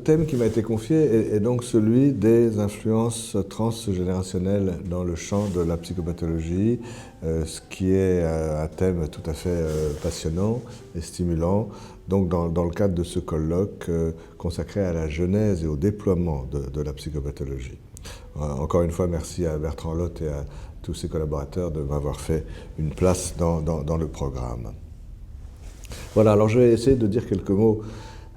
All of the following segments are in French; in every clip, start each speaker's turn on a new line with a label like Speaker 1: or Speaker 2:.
Speaker 1: thème qui m'a été confié est donc celui des influences transgénérationnelles dans le champ de la psychopathologie, ce qui est un thème tout à fait passionnant et stimulant. Donc dans le cadre de ce colloque consacré à la genèse et au déploiement de la psychopathologie. Encore une fois, merci à Bertrand Lotte et à tous ses collaborateurs de m'avoir fait une place dans le programme. Voilà, alors je vais essayer de dire quelques mots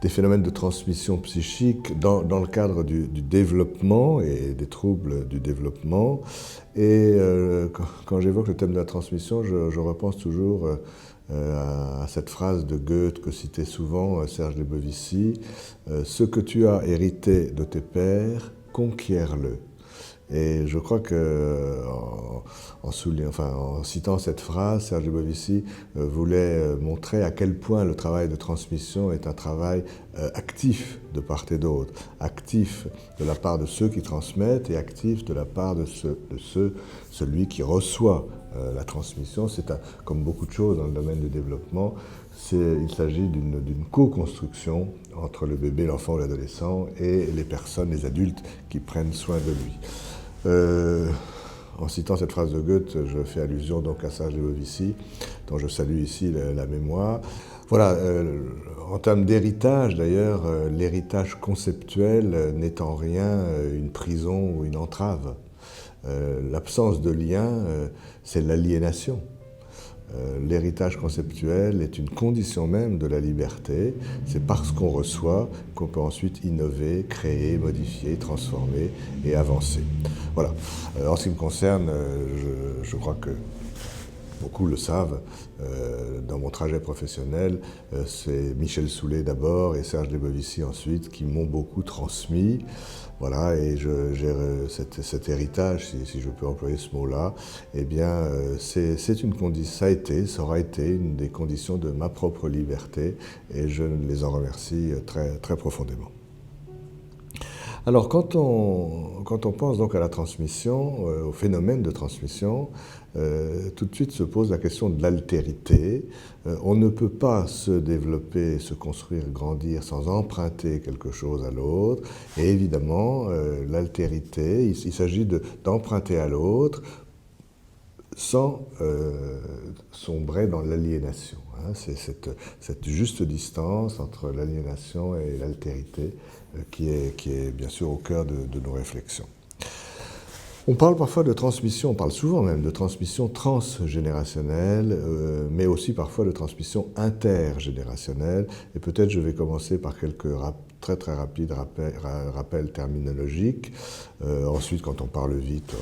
Speaker 1: des phénomènes de transmission psychique dans le cadre du développement et des troubles du développement. Et quand j'évoque le thème de la transmission, je repense toujours à cette phrase de Goethe que citait souvent Serge Lebovici, « Ce que tu as hérité de tes pères, conquiers-le ». Et je crois que, en citant cette phrase, Serge Lebovici voulait montrer à quel point le travail de transmission est un travail actif de part et d'autre, actif de la part de ceux qui transmettent et actif de la part de celui qui reçoit la transmission. C'est comme beaucoup de choses dans le domaine du développement, il s'agit d'une co-construction entre le bébé, l'enfant ou l'adolescent et les personnes, les adultes qui prennent soin de lui. En citant cette phrase de Goethe, je fais allusion donc à Serge Lebovici, dont je salue ici la mémoire. Voilà, en termes d'héritage d'ailleurs, l'héritage conceptuel n'est en rien une prison ou une entrave. L'absence de lien, c'est l'aliénation. L'héritage conceptuel est une condition même de la liberté. C'est parce qu'on reçoit qu'on peut ensuite innover, créer, modifier, transformer et avancer. Voilà. En ce qui me concerne, je crois que beaucoup le savent, dans mon trajet professionnel, c'est Michel Soulet d'abord et Serge Lebovici ensuite qui m'ont beaucoup transmis. Voilà, et cet héritage, si je peux employer ce mot-là, eh bien, ça aura été une des conditions de ma propre liberté, et je les en remercie très, très profondément. Alors, quand on pense donc à la transmission, au phénomène de transmission, tout de suite se pose la question de l'altérité. On ne peut pas se développer, se construire, grandir sans emprunter quelque chose à l'autre. Et évidemment, l'altérité, il s'agit d'emprunter à l'autre sans sombrer dans l'aliénation. C'est cette juste distance entre l'aliénation et l'altérité qui est bien sûr au cœur de nos réflexions. On parle parfois de transmission, on parle souvent même de transmission transgénérationnelle, mais aussi parfois de transmission intergénérationnelle. Et peut-être je vais commencer par quelques très très rapides rappels terminologiques. Ensuite, quand on parle vite,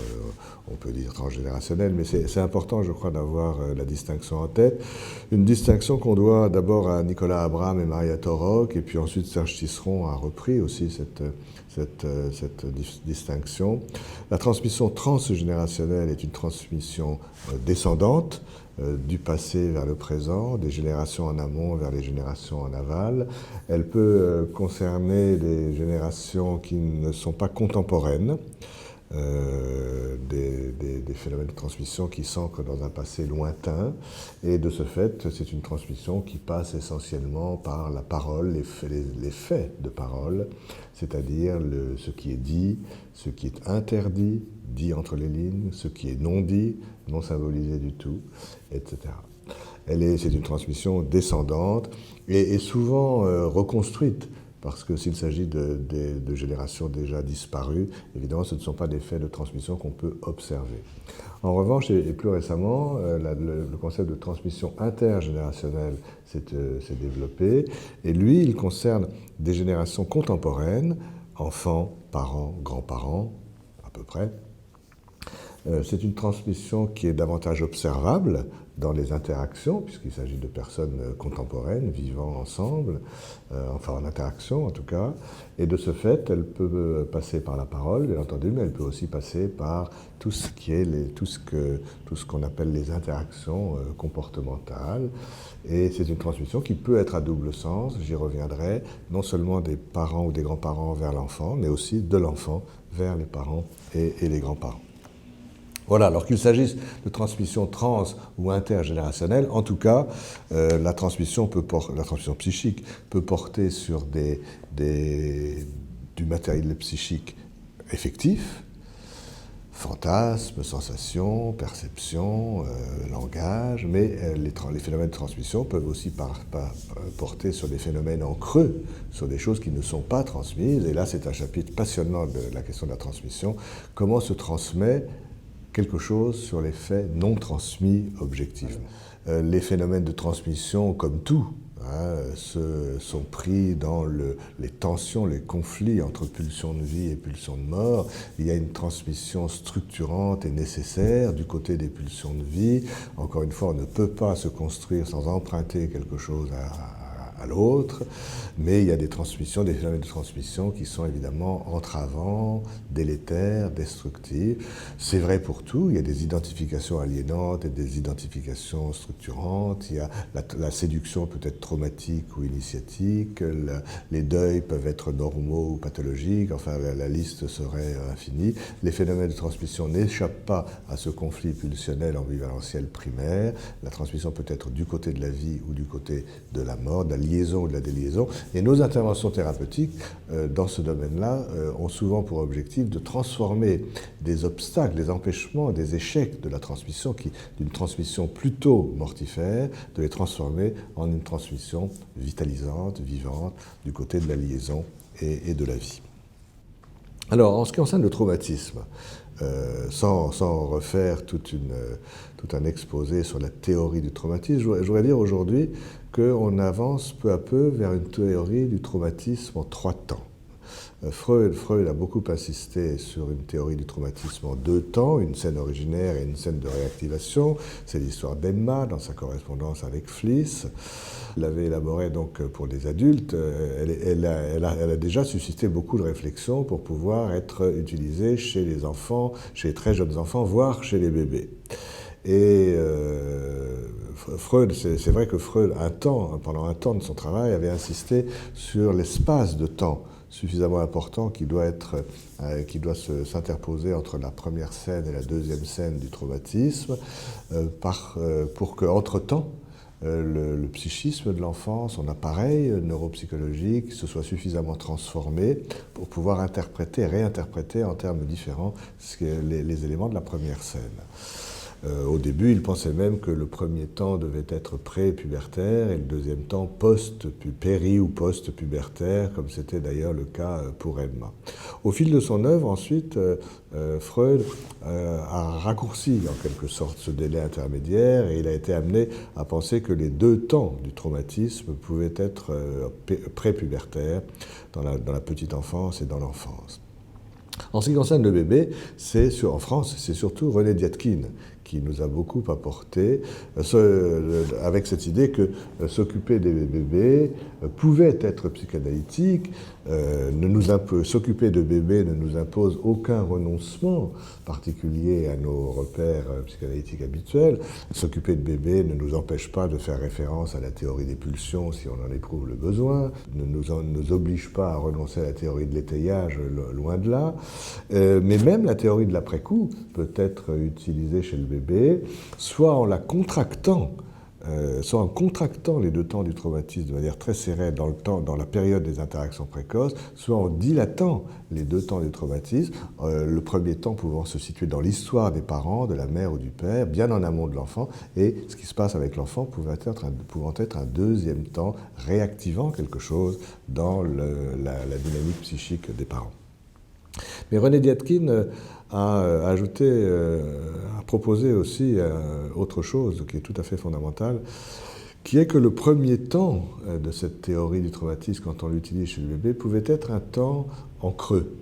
Speaker 1: on peut dire transgénérationnel, mais c'est important, je crois, d'avoir la distinction en tête. Une distinction qu'on doit d'abord à Nicolas Abraham et Maria Torok, et puis ensuite Serge Tisseron a repris aussi cette distinction. La transmission transgénérationnelle est une transmission descendante, du passé vers le présent, des générations en amont vers les générations en aval. Elle peut concerner des générations qui ne sont pas contemporaines, des phénomènes de transmission qui s'ancrent dans un passé lointain, et de ce fait, c'est une transmission qui passe essentiellement par la parole, les faits de parole, c'est-à-dire ce qui est dit, ce qui est interdit, dit entre les lignes, ce qui est non dit, non symbolisé du tout, etc. C'est une transmission descendante et souvent reconstruite, parce que s'il s'agit de générations déjà disparues, évidemment, ce ne sont pas des faits de transmission qu'on peut observer. En revanche, et plus récemment, le concept de transmission intergénérationnelle s'est développé, et lui, il concerne des générations contemporaines, enfants, parents, grands-parents, à peu près. C'est une transmission qui est davantage observable dans les interactions, puisqu'il s'agit de personnes contemporaines vivant ensemble, enfin en interaction en tout cas, et de ce fait, elle peut passer par la parole, bien entendu, mais elle peut aussi passer par tout ce qu'on appelle les interactions comportementales, et c'est une transmission qui peut être à double sens, j'y reviendrai, non seulement des parents ou des grands-parents vers l'enfant, mais aussi de l'enfant vers les parents et les grands-parents. Voilà, alors qu'il s'agisse de transmission trans ou intergénérationnelle, en tout cas, la transmission psychique peut porter sur du matériel psychique effectif, fantasmes, sensations, perceptions, langage, mais les phénomènes de transmission peuvent aussi porter sur des phénomènes en creux, sur des choses qui ne sont pas transmises. Et là, c'est un chapitre passionnant de la question de la transmission. Comment se transmet quelque chose sur les faits non transmis objectivement. Les phénomènes de transmission, comme tout, sont pris dans les tensions, les conflits entre pulsions de vie et pulsions de mort. Il y a une transmission structurante et nécessaire du côté des pulsions de vie. Encore une fois, on ne peut pas se construire sans emprunter quelque chose à l'autre, mais il y a des phénomènes de transmission qui sont évidemment entravants, délétères, destructifs. C'est vrai pour tout, il y a des identifications aliénantes et des identifications structurantes, il y a la séduction peut être traumatique ou initiatique, les deuils peuvent être normaux ou pathologiques, enfin la liste serait infinie. Les phénomènes de transmission n'échappent pas à ce conflit pulsionnel ambivalentiel primaire. La transmission peut être du côté de la vie ou du côté de la mort, de la liaison ou de la déliaison. Et nos interventions thérapeutiques dans ce domaine-là ont souvent pour objectif de transformer des obstacles, des empêchements, des échecs de la transmission, d'une transmission plutôt mortifère, de les transformer en une transmission vitalisante, vivante, du côté de la liaison et de la vie. Alors, en ce qui concerne le traumatisme, sans refaire tout un exposé sur la théorie du traumatisme, je voudrais dire aujourd'hui qu'on avance peu à peu vers une théorie du traumatisme en 3 temps. Freud a beaucoup insisté sur une théorie du traumatisme en 2 temps, une scène originaire et une scène de réactivation. C'est l'histoire d'Emma dans sa correspondance avec Fliss. Il l'avait élaborée donc pour les adultes. Elle a déjà suscité beaucoup de réflexions pour pouvoir être utilisée chez les enfants, chez les très jeunes enfants, voire chez les bébés. Et Freud, c'est vrai que Freud, pendant un temps de son travail, avait insisté sur l'espace de temps suffisamment important qui doit s'interposer entre la première scène et la deuxième scène du traumatisme, pour qu'entre-temps, le psychisme de l'enfant, son appareil neuropsychologique, se soit suffisamment transformé pour pouvoir réinterpréter en termes différents les éléments de la première scène. Au début, il pensait même que le premier temps devait être pré-pubertaire et le deuxième temps péri- ou post-pubertaire, comme c'était d'ailleurs le cas pour Emma. Au fil de son œuvre, ensuite, Freud a raccourci en quelque sorte ce délai intermédiaire et il a été amené à penser que les 2 temps du traumatisme pouvaient être pré-pubertaires dans la petite enfance et dans l'enfance. En ce qui concerne le bébé, en France, c'est surtout René Diatkine qui nous a beaucoup apporté, avec cette idée que s'occuper des bébés pouvait être psychanalytique. S'occuper de bébés ne nous impose aucun renoncement particulier à nos repères psychanalytiques habituels. S'occuper de bébés ne nous empêche pas de faire référence à la théorie des pulsions si on en éprouve le besoin, ne nous oblige pas à renoncer à la théorie de l'étayage, loin de là. Mais même la théorie de l'après-coup peut être utilisée chez le bébé, soit en contractant les 2 temps du traumatisme de manière très serrée dans la période des interactions précoces, soit en dilatant les 2 temps du traumatisme, le premier temps pouvant se situer dans l'histoire des parents, de la mère ou du père, bien en amont de l'enfant, et ce qui se passe avec l'enfant pouvant être un deuxième temps réactivant quelque chose dans la dynamique psychique des parents. Mais René Diatkine a proposé aussi autre chose qui est tout à fait fondamentale, qui est que le premier temps de cette théorie du traumatisme, quand on l'utilise chez le bébé, pouvait être un temps en creux.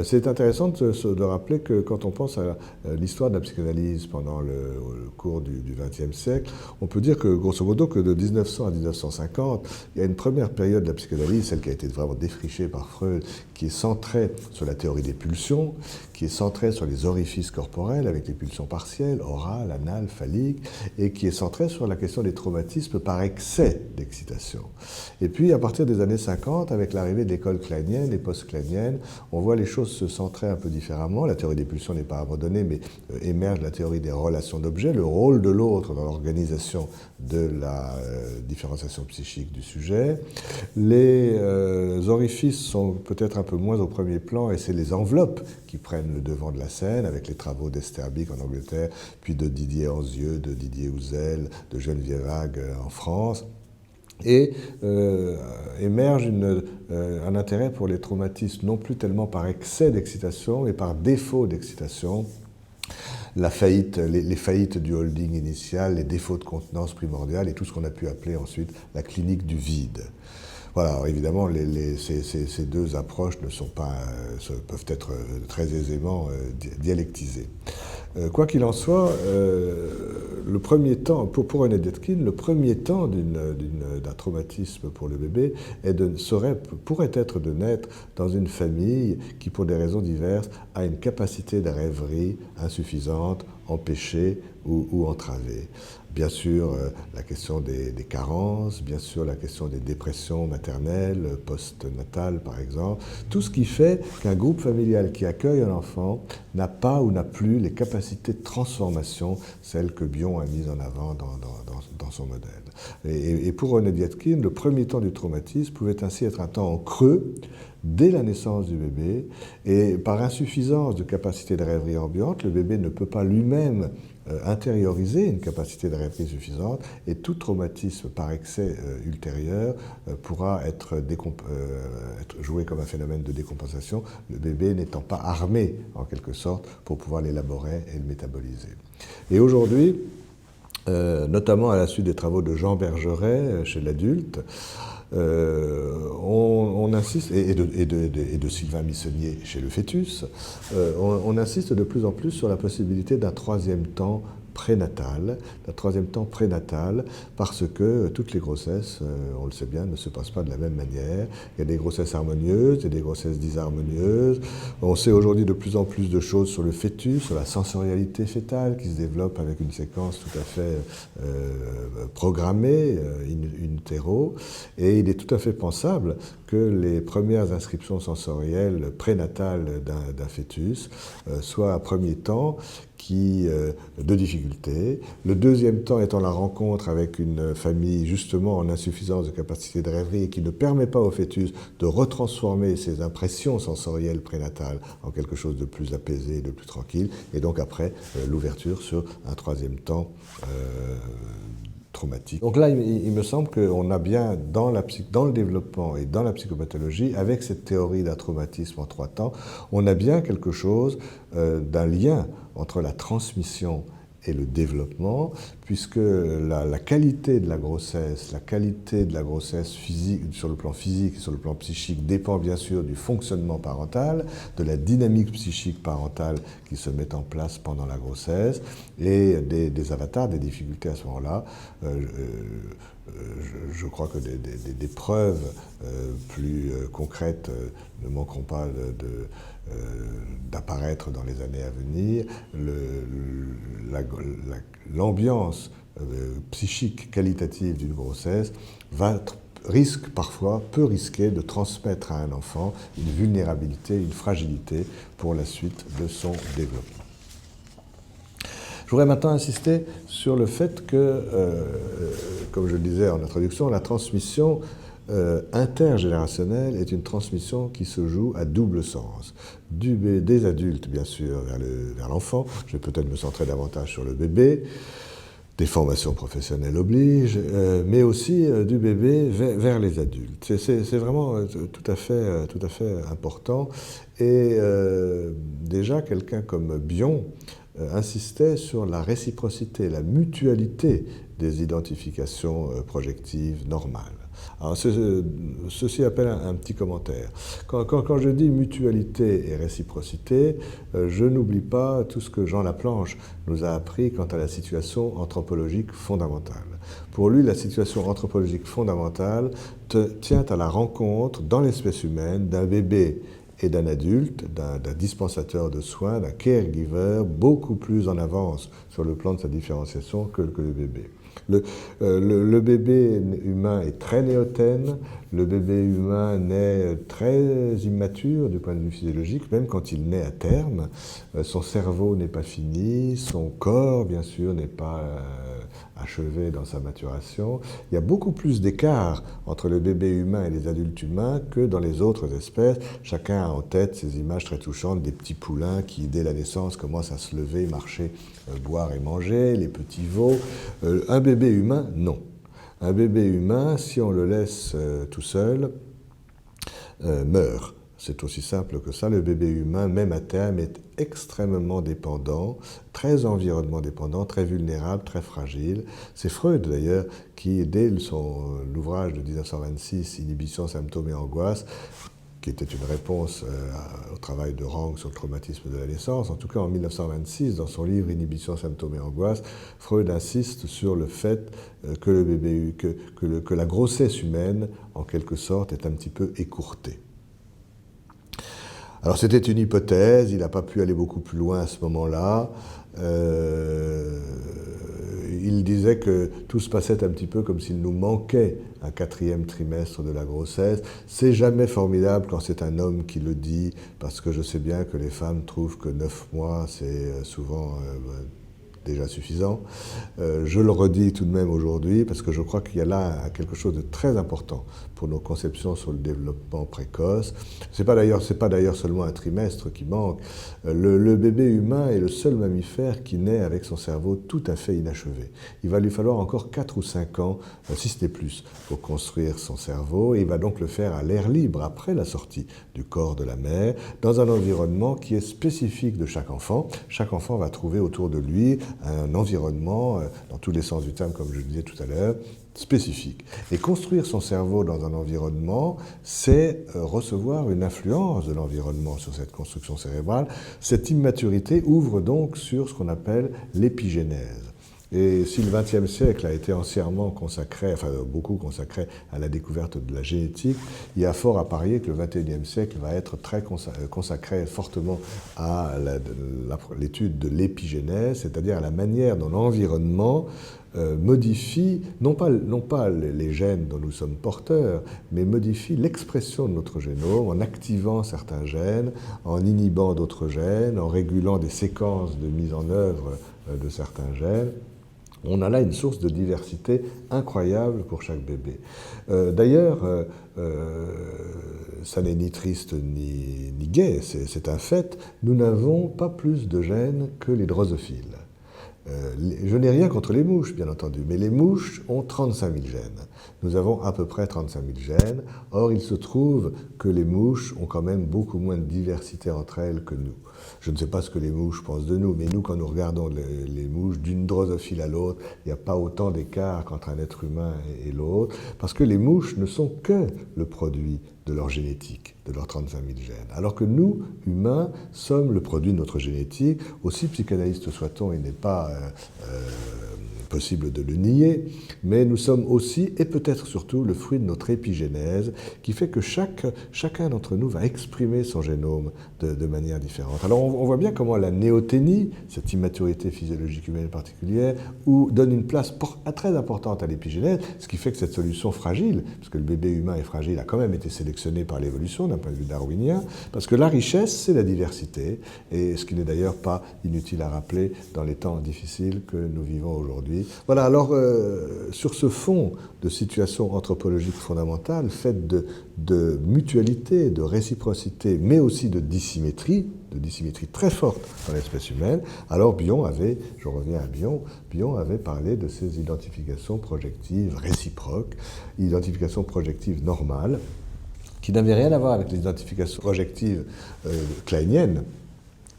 Speaker 1: C'est intéressant de rappeler que quand on pense à l'histoire de la psychanalyse pendant le cours du XXe siècle, on peut dire que, grosso modo, que de 1900 à 1950, il y a une première période de la psychanalyse, celle qui a été vraiment défrichée par Freud, qui est centrée sur la théorie des pulsions, qui est centrée sur les orifices corporels, avec les pulsions partielles, orales, anales, phalliques, et qui est centrée sur la question des traumatismes par excès d'excitation. Et puis, à partir des années 50, avec l'arrivée de l'école kleinienne et post-kleinienne, on voit les choses se centrer un peu différemment. La théorie des pulsions n'est pas abandonnée, mais émerge la théorie des relations d'objets, le rôle de l'autre dans l'organisation de la différenciation psychique du sujet. Les orifices sont peut-être un peu moins au premier plan, et c'est les enveloppes qui prennent le devant de la scène, avec les travaux d'Esterbeek en Angleterre, puis de Didier Anzieux, de Didier Houzel, de Geneviève Hague en France. Et émerge un intérêt pour les traumatismes, non plus tellement par excès d'excitation, mais par défaut d'excitation. La faillite, les faillites du holding initial, les défauts de contenance primordiale et tout ce qu'on a pu appeler ensuite la clinique du vide. Voilà, alors évidemment, ces deux approches peuvent être très aisément dialectisées. Quoi qu'il en soit, le premier temps, pour René Detkin, le premier temps d'un traumatisme pour le bébé pourrait être de naître dans une famille qui, pour des raisons diverses, a une capacité de rêverie insuffisante, empêchée ou entravée. Bien sûr, la question des carences, bien sûr, la question des dépressions maternelles, post-natales par exemple, tout ce qui fait qu'un groupe familial qui accueille un enfant n'a pas ou n'a plus les capacités de transformation, celles que Bion a mises en avant dans son modèle. Et pour René Detkin, le premier temps du traumatisme pouvait ainsi être un temps en creux, dès la naissance du bébé, et par insuffisance de capacité de rêverie ambiante, le bébé ne peut pas lui-même intérioriser une capacité de rêverie suffisante, et tout traumatisme par excès ultérieur pourra être joué comme un phénomène de décompensation, le bébé n'étant pas armé, en quelque sorte, pour pouvoir l'élaborer et le métaboliser. Et aujourd'hui, notamment à la suite des travaux de Jean Bergeret chez l'adulte, on insiste, et de Sylvain Missonnier chez le fœtus, on insiste de plus en plus sur la possibilité d'un troisième temps prénatal, parce que toutes les grossesses, on le sait bien, ne se passent pas de la même manière. Il y a des grossesses harmonieuses, il y a des grossesses disharmonieuses. On sait aujourd'hui de plus en plus de choses sur le fœtus, sur la sensorialité fœtale qui se développe avec une séquence tout à fait programmée, in utero. Et il est tout à fait pensable que les premières inscriptions sensorielles prénatales d'un fœtus soient à premier temps de difficultés. Le deuxième temps étant la rencontre avec une famille justement en insuffisance de capacité de rêverie et qui ne permet pas au fœtus de retransformer ses impressions sensorielles prénatales en quelque chose de plus apaisé, de plus tranquille. Et donc après, l'ouverture sur un troisième temps traumatique. Donc là, il me semble qu'on a bien, dans le développement et dans la psychopathologie, avec cette théorie d'un traumatisme en trois temps, on a bien quelque chose d'un lien entre la transmission et le développement, puisque la qualité de la grossesse physique, sur le plan physique et sur le plan psychique, dépend bien sûr du fonctionnement parental, de la dynamique psychique parentale qui se met en place pendant la grossesse, et des avatars, des difficultés à ce moment-là. Je crois que des preuves plus concrètes ne manqueront pas d'apparaître dans les années à venir. L'ambiance psychique qualitative d'une grossesse peut risquer de transmettre à un enfant une vulnérabilité, une fragilité pour la suite de son développement. Je voudrais maintenant insister sur le fait que, comme je le disais en introduction, la transmission intergénérationnelle est une transmission qui se joue à double sens. Des adultes, bien sûr, vers l'enfant. Je vais peut-être me centrer davantage sur le bébé. Des formations professionnelles obligent, mais aussi du bébé vers les adultes. C'est vraiment tout à fait important. Et déjà, quelqu'un comme Bion insistait sur la réciprocité, la mutualité des identifications projectives normales. Alors, ceci appelle un petit commentaire. Quand je dis mutualité et réciprocité, je n'oublie pas tout ce que Jean Laplanche nous a appris quant à la situation anthropologique fondamentale. Pour lui, la situation anthropologique fondamentale tient à la rencontre dans l'espèce humaine d'un bébé et d'un adulte, d'un dispensateur de soins, d'un caregiver, beaucoup plus en avance sur le plan de sa différenciation que le bébé. Le bébé humain est très néotène, le bébé humain naît très immature du point de vue physiologique, même quand il naît à terme. Son cerveau n'est pas fini, son corps, bien sûr, n'est pas achevé dans sa maturation. Il y a beaucoup plus d'écart entre le bébé humain et les adultes humains que dans les autres espèces. Chacun a en tête ces images très touchantes des petits poulains qui, dès la naissance, commencent à se lever, marcher, boire et manger, les petits veaux. Un bébé humain, non. Un bébé humain, si on le laisse tout seul, meurt. C'est aussi simple que ça. Le bébé humain, même à terme, est extrêmement dépendant, très environnement dépendant, très vulnérable, très fragile. C'est Freud, d'ailleurs, qui, dès l'ouvrage de 1926, Inhibition, symptômes et angoisse, qui était une réponse au travail de Rang sur le traumatisme de la naissance. En tout cas, en 1926, dans son livre Inhibition, symptômes et angoisse, Freud insiste sur le fait que la grossesse humaine, en quelque sorte, est un petit peu écourtée. Alors c'était une hypothèse, il n'a pas pu aller beaucoup plus loin à ce moment-là. Il disait que tout se passait un petit peu comme s'il nous manquait un 4e trimestre de la grossesse. C'est jamais formidable quand c'est un homme qui le dit, parce que je sais bien que les femmes trouvent que 9 mois, c'est souvent déjà suffisant. Je le redis tout de même aujourd'hui, parce que je crois qu'il y a là quelque chose de très important pour nos conceptions sur le développement précoce. C'est pas d'ailleurs seulement un trimestre qui manque. Le bébé humain est le seul mammifère qui naît avec son cerveau tout à fait inachevé. Il va lui falloir encore 4 ou 5 ans, si ce n'est plus, pour construire son cerveau, et il va donc le faire à l'air libre, après la sortie du corps de la mère, dans un environnement qui est spécifique de chaque enfant. Chaque enfant va trouver autour de lui un environnement, dans tous les sens du terme, comme je le disais tout à l'heure, spécifique. Et construire son cerveau dans un environnement, c'est recevoir une influence de l'environnement sur cette construction cérébrale. Cette immaturité ouvre donc sur ce qu'on appelle l'épigénèse. Et si le XXe siècle a été entièrement consacré, enfin beaucoup consacré à la découverte de la génétique, il y a fort à parier que le XXIe siècle va être très consacré fortement à l'étude de l'épigénèse, c'est-à-dire à la manière dont l'environnement modifie, non pas les gènes dont nous sommes porteurs, mais modifie l'expression de notre génome en activant certains gènes, en inhibant d'autres gènes, en régulant des séquences de mise en œuvre de certains gènes. On a là une source de diversité incroyable pour chaque bébé. D'ailleurs, ça n'est ni triste ni gai, c'est un fait, nous n'avons pas plus de gènes que les drosophiles. Je n'ai rien contre les mouches, bien entendu, mais les mouches ont 35 000 gènes. Nous avons à peu près 35 000 gènes. Or, il se trouve que les mouches ont quand même beaucoup moins de diversité entre elles que nous. Je ne sais pas ce que les mouches pensent de nous, mais nous, quand nous regardons les mouches d'une drosophile à l'autre, il n'y a pas autant d'écart qu'entre un être humain et l'autre, parce que les mouches ne sont que le produit de leur génétique, de leurs 35 000 gènes. Alors que nous, humains, sommes le produit de notre génétique. Aussi psychanalyste soit-on, il n'est pas possible de le nier, mais nous sommes aussi, et peut-être surtout, le fruit de notre épigénèse, qui fait que chacun d'entre nous va exprimer son génome de manière différente. Alors on voit bien comment la néoténie, cette immaturité physiologique humaine particulière, donne une place très importante à l'épigénèse, ce qui fait que cette solution fragile, parce que le bébé humain est fragile, a quand même été sélectionné par l'évolution d'un point de vue darwinien, parce que la richesse, c'est la diversité, et ce qui n'est d'ailleurs pas inutile à rappeler dans les temps difficiles que nous vivons aujourd'hui. Voilà, alors sur ce fond de situation anthropologique fondamentale, faite de mutualité, de réciprocité, mais aussi de dissymétrie très forte dans l'espèce humaine, alors Bion avait, je reviens à Bion avait parlé de ces identifications projectives réciproques, identifications projectives normales, qui n'avaient rien à voir avec les identifications projectives kleiniennes,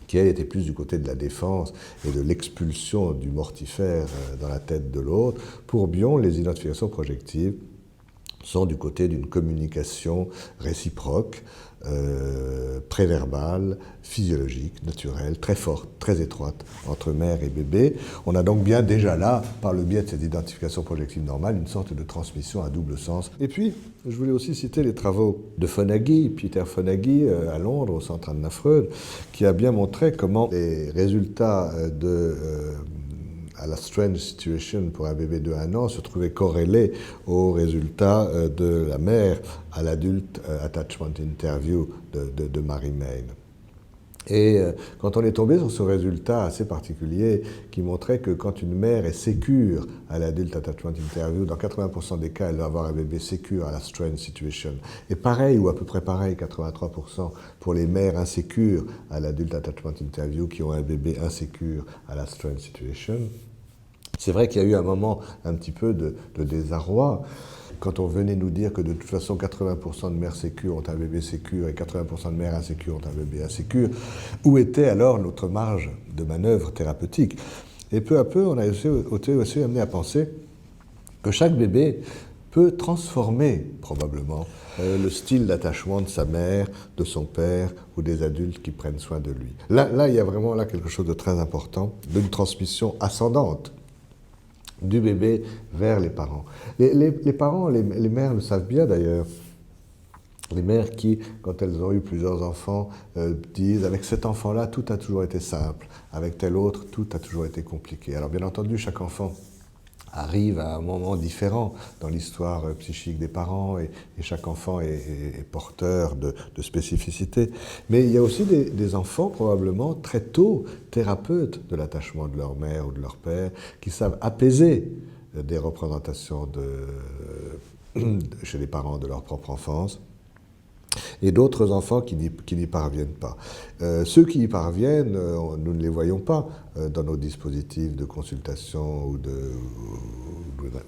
Speaker 1: qui elle était plus du côté de la défense et de l'expulsion du mortifère dans la tête de l'autre. Pour Bion, les identifications projectives sont du côté d'une communication réciproque, préverbale, physiologique, naturelle, très forte, très étroite entre mère et bébé. On a donc bien déjà là, par le biais de cette identification projective normale, une sorte de transmission à double sens. Et puis, je voulais aussi citer les travaux de Fonagy, Peter Fonagy, à Londres, au centre Anna Freud, qui a bien montré comment les résultats à la strange situation pour un bébé de 1 an se trouvaient corrélés aux résultats de la mère à l'adulte attachment interview de Mary Main. Et quand on est tombé sur ce résultat assez particulier qui montrait que quand une mère est sécure à l'adulte attachment interview, dans 80% des cas, elle va avoir un bébé sécure à la strange situation. Et pareil, ou à peu près pareil, 83% pour les mères insécures à l'adulte attachment interview qui ont un bébé insécure à la strange situation. C'est vrai qu'il y a eu un moment un petit peu de désarroi quand on venait nous dire que de toute façon 80% de mères sécures ont un bébé sécure et 80% de mères insécures ont un bébé insécure. Où était alors notre marge de manœuvre thérapeutique? Et peu à peu, on a été aussi amené à penser que chaque bébé peut transformer probablement le style d'attachement de sa mère, de son père ou des adultes qui prennent soin de lui. Là, il y a vraiment là quelque chose de très important, d'une transmission ascendante du bébé vers les parents. Les parents, les mères le savent bien d'ailleurs. Les mères qui, quand elles ont eu plusieurs enfants, disent « avec cet enfant-là, tout a toujours été simple. Avec tel autre, tout a toujours été compliqué. » Alors bien entendu, chaque enfant arrive à un moment différent dans l'histoire psychique des parents et chaque enfant est porteur de spécificités. Mais il y a aussi des enfants probablement très tôt thérapeutes de l'attachement de leur mère ou de leur père qui savent apaiser des représentations chez les parents de leur propre enfance. Et d'autres enfants qui n'y parviennent pas. Ceux qui y parviennent, nous ne les voyons pas dans nos dispositifs de consultation ou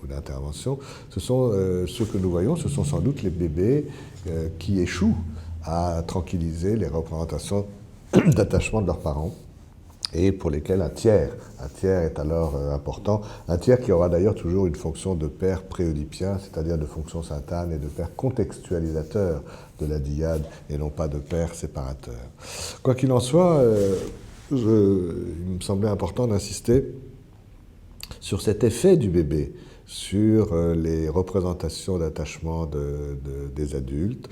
Speaker 1: d'intervention. Ce sont ceux que nous voyons, ce sont sans doute les bébés qui échouent à tranquilliser les représentations d'attachement de leurs parents et pour lesquels un tiers est alors important. Un tiers qui aura d'ailleurs toujours une fonction de père préoedipien, c'est-à-dire de fonction sainte-Anne et de père contextualisateur de la dyade et non pas de père séparateur. Quoi qu'il en soit, il me semblait important d'insister sur cet effet du bébé sur les représentations d'attachement des adultes.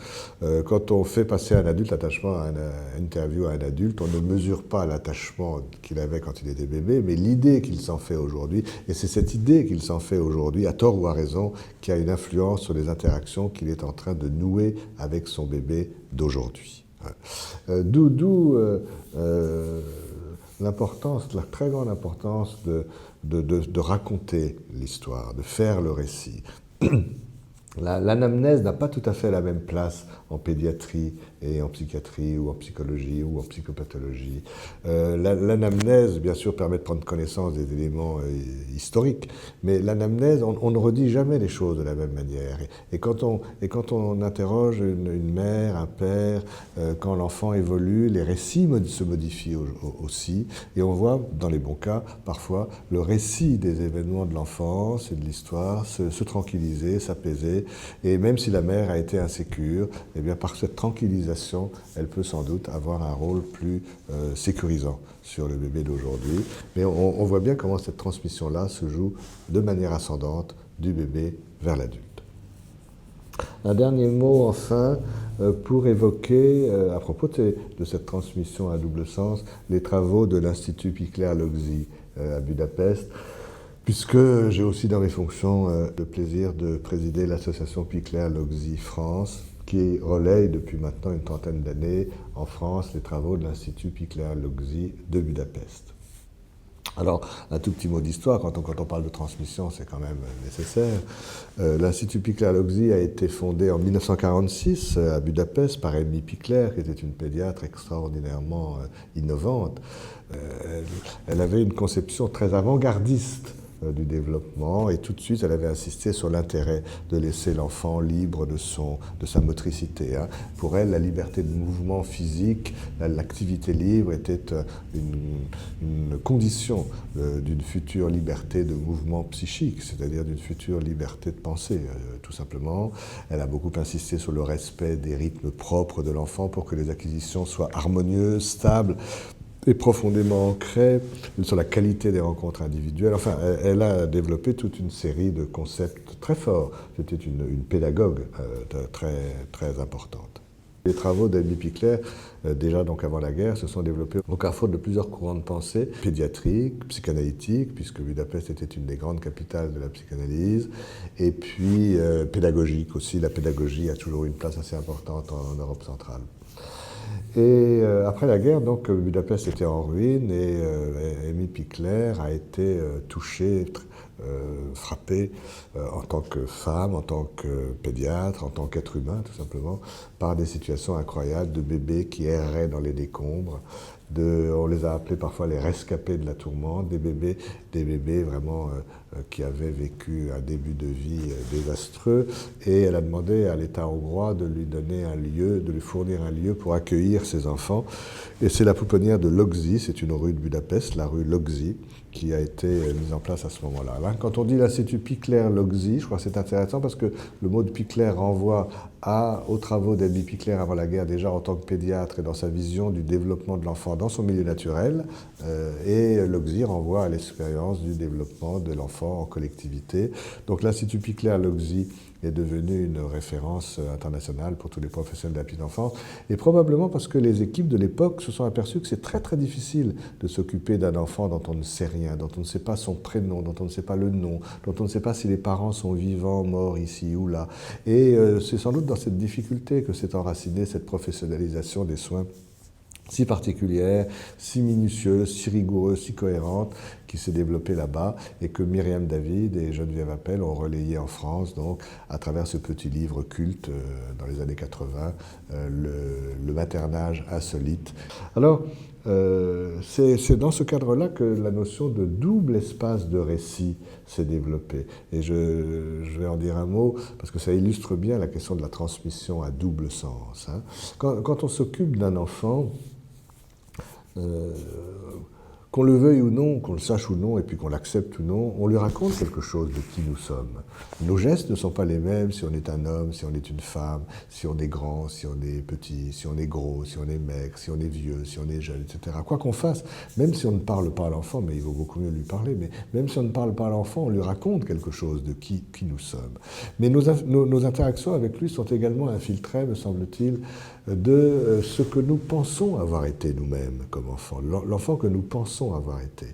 Speaker 1: Quand on fait passer un adulte attachement à une interview à un adulte, on ne mesure pas l'attachement qu'il avait quand il était bébé, mais l'idée qu'il s'en fait aujourd'hui. Et c'est cette idée qu'il s'en fait aujourd'hui, à tort ou à raison, qui a une influence sur les interactions qu'il est en train de nouer avec son bébé d'aujourd'hui. D'où l'importance, la très grande importance de raconter l'histoire, de faire le récit. L'anamnèse n'a pas tout à fait la même place en pédiatrie et en psychiatrie ou en psychologie ou en psychopathologie. L'anamnèse, bien sûr, permet de prendre connaissance des éléments historiques, mais l'anamnèse, on ne redit jamais les choses de la même manière. Et quand on interroge une mère, un père, quand l'enfant évolue, les récits se modifient aussi, et on voit, dans les bons cas, parfois, le récit des événements de l'enfance et de l'histoire se tranquilliser, s'apaiser, et même si la mère a été insécure, eh bien, par cette tranquillisation, elle peut sans doute avoir un rôle plus sécurisant sur le bébé d'aujourd'hui. Mais on voit bien comment cette transmission-là se joue de manière ascendante du bébé vers l'adulte. Un dernier mot, enfin, pour évoquer, à propos de cette transmission à double sens, les travaux de l'Institut Picler-Logzi à Budapest, puisque j'ai aussi dans mes fonctions le plaisir de présider l'association Picler-Logzi France, qui relaye depuis maintenant une trentaine d'années en France les travaux de l'Institut Picler-Logzi de Budapest. Alors, un tout petit mot d'histoire, quand on parle de transmission, c'est quand même nécessaire. L'Institut Picler-Logzi a été fondé en 1946 à Budapest par Amy Picler, qui était une pédiatre extraordinairement innovante. Elle avait une conception très avant-gardiste du développement, et tout de suite elle avait insisté sur l'intérêt de laisser l'enfant libre de sa motricité. Pour elle, la liberté de mouvement physique, l'activité libre était une condition d'une future liberté de mouvement psychique, c'est-à-dire d'une future liberté de pensée, tout simplement. Elle a beaucoup insisté sur le respect des rythmes propres de l'enfant pour que les acquisitions soient harmonieuses, stables et profondément ancrées, sur la qualité des rencontres individuelles. Enfin, elle a développé toute une série de concepts très forts. C'était une pédagogue très, très importante. Les travaux d'Amy Pickler, déjà donc avant la guerre, se sont développés au carrefour de plusieurs courants de pensée, pédiatriques, psychanalytiques, puisque Budapest était une des grandes capitales de la psychanalyse, et puis pédagogique aussi. La pédagogie a toujours eu une place assez importante en Europe centrale. Et après la guerre, donc, Budapest était en ruine et Amy Pickler a été touchée, frappée en tant que femme, en tant que pédiatre, en tant qu'être humain tout simplement, par des situations incroyables de bébés qui erraient dans les décombres. On les a appelés parfois les rescapés de la tourmente, des bébés vraiment qui avaient vécu un début de vie désastreux, et elle a demandé à l'État hongrois de lui donner un lieu, de lui fournir un lieu pour accueillir ses enfants. Et c'est la pouponnière de Lóczy, c'est une rue de Budapest, la rue Lóczy, qui a été mise en place à ce moment-là. Quand on dit l'Institut Pickler-Lóczy, je crois que c'est intéressant parce que le mot de Pickler renvoie aux travaux d'Amy Pickler avant la guerre, déjà en tant que pédiatre et dans sa vision du développement de l'enfant dans son milieu naturel, et Lóczy renvoie à l'expérience du développement de l'enfant en collectivité. Donc l'Institut Pickler-Lóczy est devenu une référence internationale pour tous les professionnels de la petite enfance, et probablement parce que les équipes de l'époque se sont aperçues que c'est très très difficile de s'occuper d'un enfant dont on ne sait rien, dont on ne sait pas son prénom, dont on ne sait pas le nom, dont on ne sait pas si les parents sont vivants, morts ici ou là. Et c'est sans doute dans cette difficulté que s'est enracinée cette professionnalisation des soins si particulière, si minutieuse, si rigoureuse, si cohérente, qui s'est développée là-bas, et que Myriam David et Geneviève Appel ont relayé en France, donc, à travers ce petit livre culte dans les années 80, le maternage insolite. Alors, c'est dans ce cadre-là que la notion de double espace de récit s'est développée. Et je vais en dire un mot, parce que ça illustre bien la question de la transmission à double sens. Quand on s'occupe d'un enfant, qu'on le veuille ou non, qu'on le sache ou non, et puis qu'on l'accepte ou non, on lui raconte quelque chose de qui nous sommes. Nos gestes ne sont pas les mêmes si on est un homme, si on est une femme, si on est grand, si on est petit, si on est gros, si on est maigre, si on est vieux, si on est jeune, etc. Quoi qu'on fasse, même si on ne parle pas à l'enfant, mais il vaut beaucoup mieux lui parler, mais même si on ne parle pas à l'enfant, on lui raconte quelque chose de qui nous sommes. Mais nos interactions avec lui sont également infiltrées, me semble-t-il, de ce que nous pensons avoir été nous-mêmes comme enfants, l'enfant que nous pensons avoir été.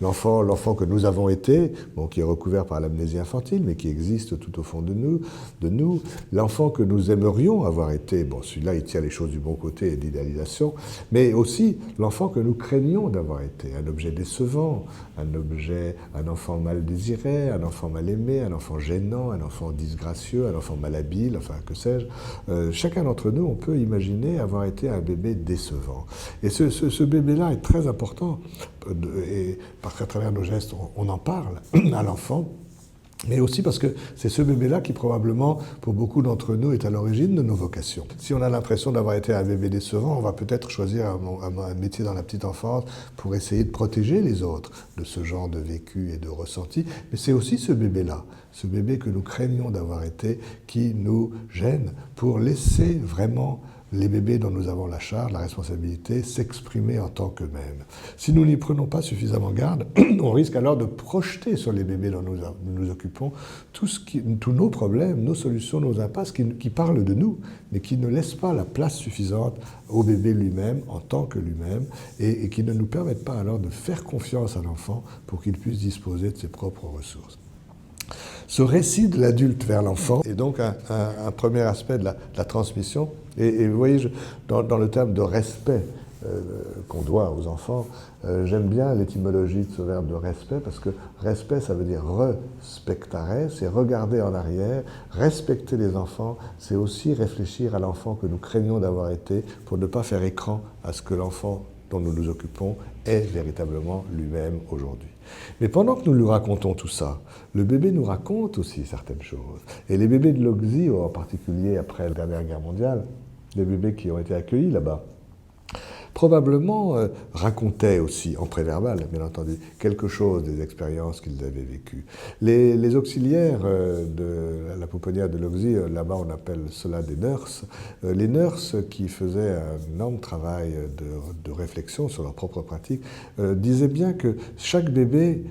Speaker 1: L'enfant que nous avons été, bon, qui est recouvert par l'amnésie infantile, mais qui existe tout au fond de nous. L'enfant que nous aimerions avoir été, bon, celui-là, il tient les choses du bon côté et d'idéalisation, mais aussi l'enfant que nous craignons d'avoir été, un objet décevant, un enfant mal désiré, un enfant mal aimé, un enfant gênant, un enfant disgracieux, un enfant malhabile, enfin, que sais-je. Chacun d'entre nous, on peut imaginer avoir été un bébé décevant. Et ce bébé-là est très important, et parce qu'à travers nos gestes, on en parle à l'enfant, mais aussi parce que c'est ce bébé-là qui probablement, pour beaucoup d'entre nous, est à l'origine de nos vocations. Si on a l'impression d'avoir été un bébé décevant, on va peut-être choisir un métier dans la petite enfance pour essayer de protéger les autres de ce genre de vécu et de ressenti. Mais c'est aussi ce bébé-là, ce bébé que nous craignons d'avoir été, qui nous gêne pour laisser vraiment les bébés dont nous avons la charge, la responsabilité, s'exprimer en tant qu'eux-mêmes. Si nous n'y prenons pas suffisamment garde, on risque alors de projeter sur les bébés dont nous nous occupons tous nos problèmes, nos solutions, nos impasses qui parlent de nous, mais qui ne laissent pas la place suffisante au bébé lui-même, en tant que lui-même, et qui ne nous permettent pas alors de faire confiance à l'enfant pour qu'il puisse disposer de ses propres ressources. Ce récit de l'adulte vers l'enfant est donc un premier aspect de la transmission. Et vous voyez, dans le terme de respect qu'on doit aux enfants, j'aime bien l'étymologie de ce verbe de respect, parce que respect, ça veut dire respectare, c'est regarder en arrière. Respecter les enfants, c'est aussi réfléchir à l'enfant que nous craignons d'avoir été, pour ne pas faire écran à ce que l'enfant dont nous nous occupons est véritablement lui-même aujourd'hui. Mais pendant que nous lui racontons tout ça, le bébé nous raconte aussi certaines choses. Et les bébés de l'Oxy, en particulier après la Dernière Guerre mondiale, les bébés qui ont été accueillis là-bas, probablement racontaient aussi, en préverbal bien entendu, quelque chose des expériences qu'ils avaient vécues. Les auxiliaires de la pouponnière de l'Oxy, là-bas on appelle cela des nurses, les nurses qui faisaient un énorme travail de réflexion sur leur propre pratique, disaient bien que chaque bébé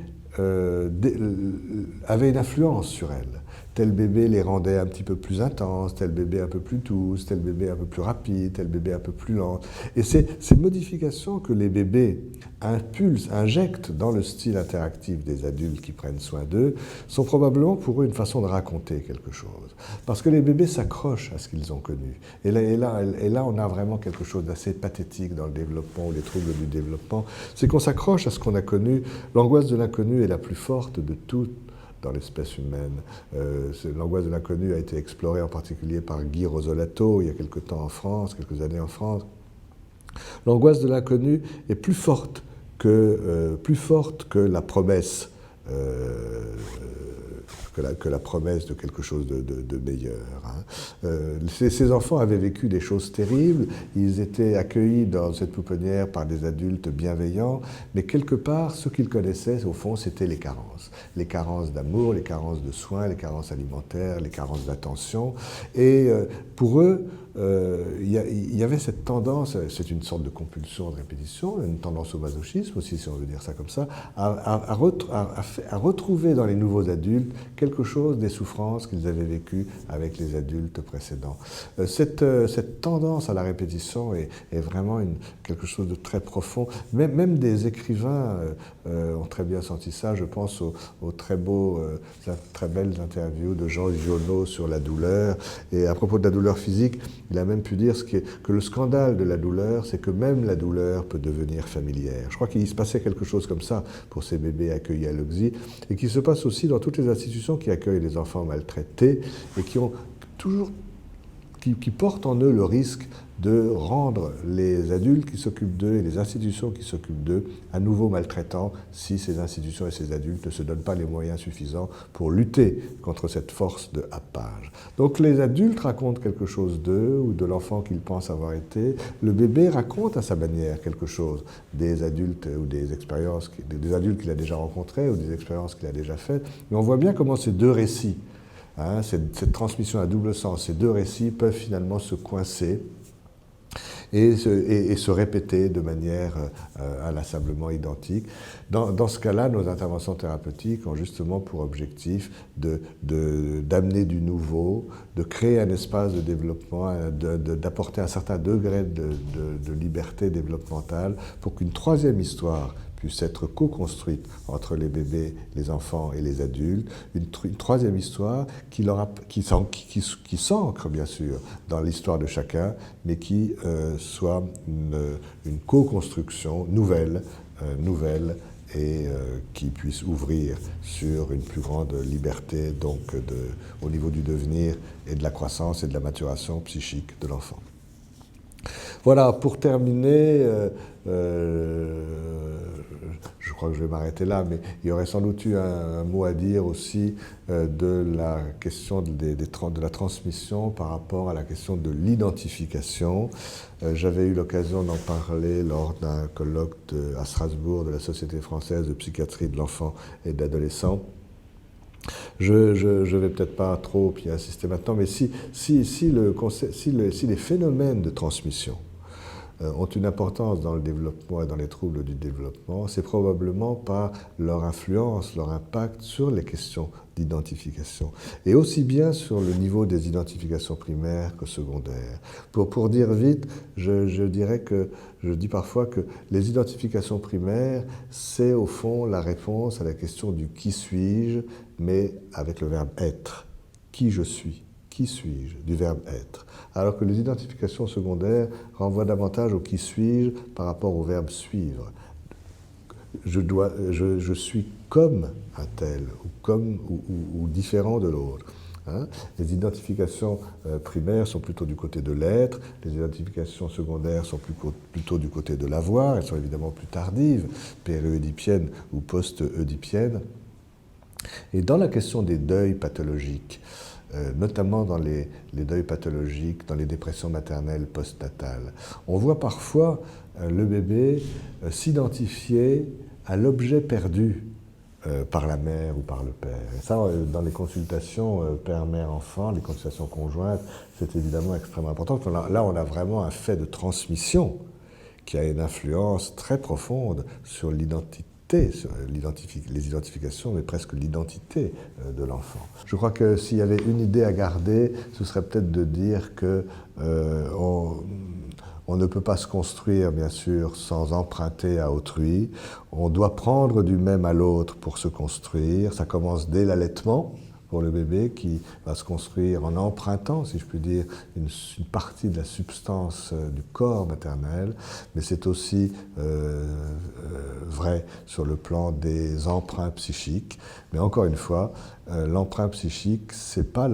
Speaker 1: avait une influence sur elles. Tel bébé les rendait un petit peu plus intenses, tel bébé un peu plus douce, tel bébé un peu plus rapide, tel bébé un peu plus lent. Et ces modifications que les bébés impulsent, injectent dans le style interactif des adultes qui prennent soin d'eux, sont probablement pour eux une façon de raconter quelque chose. Parce que les bébés s'accrochent à ce qu'ils ont connu. Et là, on a vraiment quelque chose d'assez pathétique dans le développement ou les troubles du développement. C'est qu'on s'accroche à ce qu'on a connu. L'angoisse de l'inconnu est la plus forte de toutes dans l'espèce humaine. L'angoisse de l'inconnu a été explorée en particulier par Guy Rosolato il y a quelques temps en France, quelques années en France. L'angoisse de l'inconnu est plus forte que la promesse que la promesse de quelque chose de meilleur. Hein. Ces enfants avaient vécu des choses terribles, ils étaient accueillis dans cette pouponnière par des adultes bienveillants, mais quelque part, ce qu'ils connaissaient, au fond, c'était les carences d'amour, les carences de soins, les carences alimentaires, les carences d'attention, et pour eux, il y avait cette tendance, c'est une sorte de compulsion de répétition, une tendance au masochisme aussi, si on veut dire ça comme ça, à retrouver dans les nouveaux adultes quelque chose des souffrances qu'ils avaient vécues avec les adultes précédents. Cette tendance à la répétition est vraiment quelque chose de très profond. Même des écrivains ont très bien senti ça. Je pense aux très belles interviews de Jean Giono sur la douleur. Et à propos de la douleur physique, il a même pu dire que le scandale de la douleur, c'est que même la douleur peut devenir familière. Je crois qu'il se passait quelque chose comme ça pour ces bébés accueillis à l'Oxy, et qui se passe aussi dans toutes les institutions qui accueillent les enfants maltraités et qui portent en eux le risque de rendre les adultes qui s'occupent d'eux et les institutions qui s'occupent d'eux à nouveau maltraitants si ces institutions et ces adultes ne se donnent pas les moyens suffisants pour lutter contre cette force de happage. Donc les adultes racontent quelque chose d'eux ou de l'enfant qu'ils pensent avoir été. Le bébé raconte à sa manière quelque chose des adultes ou des expériences, des adultes qu'il a déjà rencontrés ou des expériences qu'il a déjà faites. Mais on voit bien comment ces deux récits, cette transmission à double sens, ces deux récits peuvent finalement se coincer et se répéter de manière inlassablement identique. Dans ce cas-là, nos interventions thérapeutiques ont justement pour objectif d'amener du nouveau, de créer un espace de développement, d'apporter un certain degré de liberté développementale pour qu'une troisième histoire puisse être co-construite entre les bébés, les enfants et les adultes, une troisième histoire qui s'ancre bien sûr dans l'histoire de chacun, mais qui soit une co-construction nouvelle et qui puisse ouvrir sur une plus grande liberté donc au niveau du devenir et de la croissance et de la maturation psychique de l'enfant. Voilà, pour terminer, je crois que je vais m'arrêter là, mais il y aurait sans doute eu un mot à dire aussi de la question de la transmission par rapport à la question de l'identification. J'avais eu l'occasion d'en parler lors d'un colloque à Strasbourg de la Société française de psychiatrie de l'enfant et de l'adolescent. Je ne vais peut-être pas trop y insister maintenant, mais si les phénomènes de transmission ont une importance dans le développement et dans les troubles du développement, c'est probablement par leur influence, leur impact sur les questions d'identification, et aussi bien sur le niveau des identifications primaires que secondaires. Pour dire vite, je dis parfois que les identifications primaires, c'est au fond la réponse à la question du « qui suis-je », mais avec le verbe « être ». Qui je suis ? Qui suis-je ? Du verbe « être ». Alors que les identifications secondaires renvoient davantage au « qui suis-je » par rapport au verbe « suivre ». Je suis comme un tel, ou différent de l'autre. hein. Les identifications primaires sont plutôt du côté de l'être, les identifications secondaires sont plutôt du côté de l'avoir, elles sont évidemment plus tardives, péri-oedipiennes ou post-oedipiennes. Et dans la question des deuils pathologiques, notamment dans les deuils pathologiques, dans les dépressions maternelles postnatales, on voit parfois le bébé s'identifier à l'objet perdu par la mère ou par le père. Et ça, dans les consultations père-mère-enfant, les consultations conjointes, c'est évidemment extrêmement important. Là, on a vraiment un fait de transmission qui a une influence très profonde sur l'identité, sur les identifications, mais presque l'identité de l'enfant. Je crois que s'il y avait une idée à garder, ce serait peut-être de dire que on ne peut pas se construire, bien sûr, sans emprunter à autrui. On doit prendre du même à l'autre pour se construire. Ça commence dès l'allaitement pour le bébé qui va se construire en empruntant, si je puis dire, une partie de la substance du corps maternel. Mais c'est aussi vrai sur le plan des emprunts psychiques. Mais encore une fois, l'emprunt psychique, c'est pas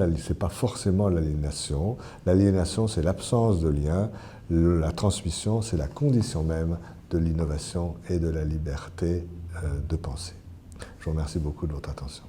Speaker 1: forcément l'aliénation. L'aliénation, c'est l'absence de lien. La transmission, c'est la condition même de l'innovation et de la liberté de penser. Je vous remercie beaucoup de votre attention.